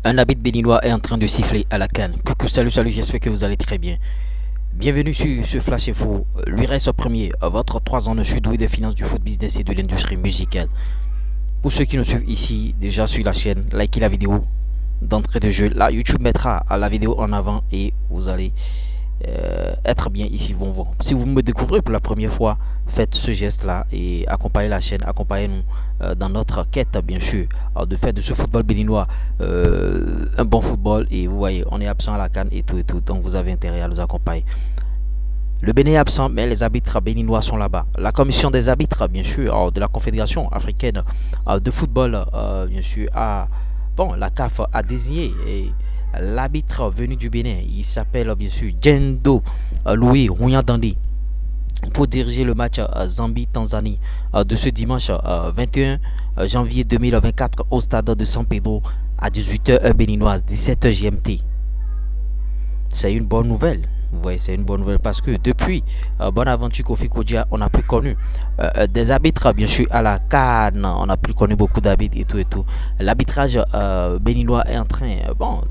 Un habit béninois est en train de siffler à la canne. Coucou, salut, salut, j'espère que vous allez très bien. Bienvenue sur ce Flash Info. Lui reste premier, votre 3 ans de sud-ouest des finances du foot business et de l'industrie musicale. Pour ceux qui nous suivent ici, déjà sur la chaîne, likez la vidéo d'entrée de jeu. Là, YouTube mettra la vidéo en avant et vous allez être bien ici. Bon. Si vous me découvrez pour la première fois, faites ce geste là et accompagnez la chaîne, accompagnez-nous dans notre quête bien sûr de faire de ce football béninois un bon football. Et vous voyez, on est absent à la CAN et tout, donc vous avez intérêt à nous accompagner. Le Bénin est absent, mais les arbitres béninois sont là-bas. La commission des arbitres, bien sûr, de la Confédération africaine de football, bien sûr, la CAF a désigné l'arbitre venu du Bénin. Il s'appelle bien sûr Djendo Louis Rouyandandi pour diriger le match Zambie-Tanzanie de ce dimanche 21 janvier 2024 au stade de San Pedro à 18h béninoise, 17h GMT. C'est une bonne nouvelle. Vous voyez, c'est une bonne nouvelle parce que depuis Bonaventure Kofi Kodja, on n'a plus connu des arbitres, bien sûr, à la CAN. On n'a plus connu beaucoup d'arbitres et tout. L'arbitrage béninois est en train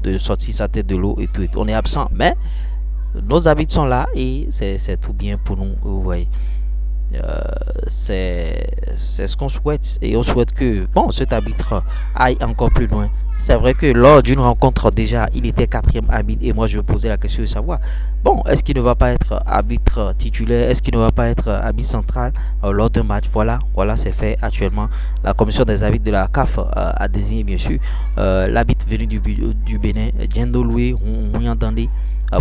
de sortir sa tête de l'eau et tout. On est absent, mais nos arbitres sont là et c'est tout bien pour nous. Vous voyez. C'est ce qu'on souhaite et on souhaite que cet arbitre aille encore plus loin. C'est vrai que lors d'une rencontre déjà il était quatrième arbitre et moi je me posais la question de savoir est-ce qu'il ne va pas être arbitre titulaire, est-ce qu'il ne va pas être arbitre central lors d'un match. Voilà c'est fait actuellement. La commission des arbitres de la CAF a désigné bien sûr l'arbitre venu du Bénin, Djendo Louis Rouyandandi,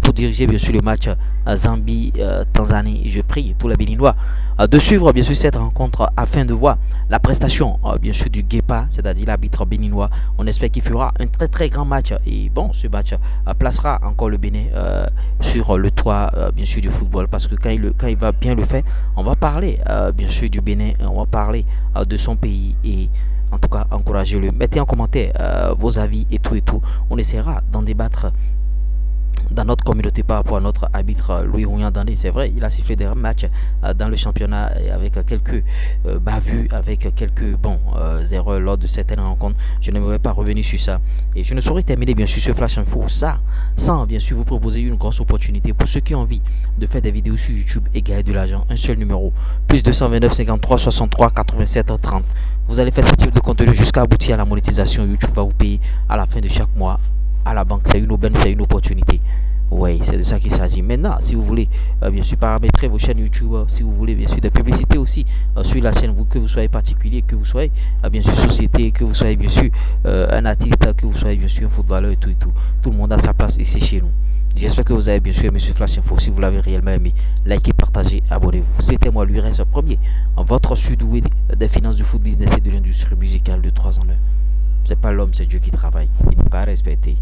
pour diriger bien sûr le match Zambie-Tanzanie. Je prie tous les Béninois de suivre bien sûr cette rencontre afin de voir la prestation bien sûr du Guépa, c'est-à-dire l'arbitre béninois. On espère qu'il fera un très grand match et ce match placera encore le Bénin sur le toit bien sûr du football, parce que quand il va bien le faire, on va parler bien sûr du Bénin, on va parler de son pays et en tout cas encouragez-le. Mettez en commentaire vos avis et tout. On essaiera d'en débattre dans notre communauté par rapport à notre arbitre Louis Rouyandandi. C'est vrai, il a sifflé des matchs dans le championnat avec quelques bavures, avec quelques erreurs lors de certaines rencontres. Je n'aimerais pas revenir sur ça et je ne saurais terminer bien sûr ce flash info sans bien sûr vous proposer une grosse opportunité pour ceux qui ont envie de faire des vidéos sur YouTube et gagner de l'argent. Un seul numéro, plus 229 53 63 87 30. Vous allez faire ce type de contenu jusqu'à aboutir à la monétisation. YouTube va vous payer à la fin de chaque mois à la banque. C'est une aubaine, c'est une opportunité. Oui, c'est de ça qu'il s'agit. Maintenant, si vous voulez bien sûr paramétrer vos chaînes YouTube, si vous voulez bien sûr des publicités aussi sur la chaîne, que vous soyez particulier, que vous soyez bien sûr société, que vous soyez bien sûr un artiste, que vous soyez bien sûr un footballeur et tout. Tout le monde a sa place ici chez nous. J'espère que vous avez bien sûr aimé ce Flash Info. Si vous l'avez réellement aimé, likez, partagez, abonnez-vous. C'était moi, lui reste premier, votre sud-ouest des finances du foot business et de l'industrie musicale de 3 en 1. C'est pas l'homme, c'est Dieu qui travaille. Il nous a respecté.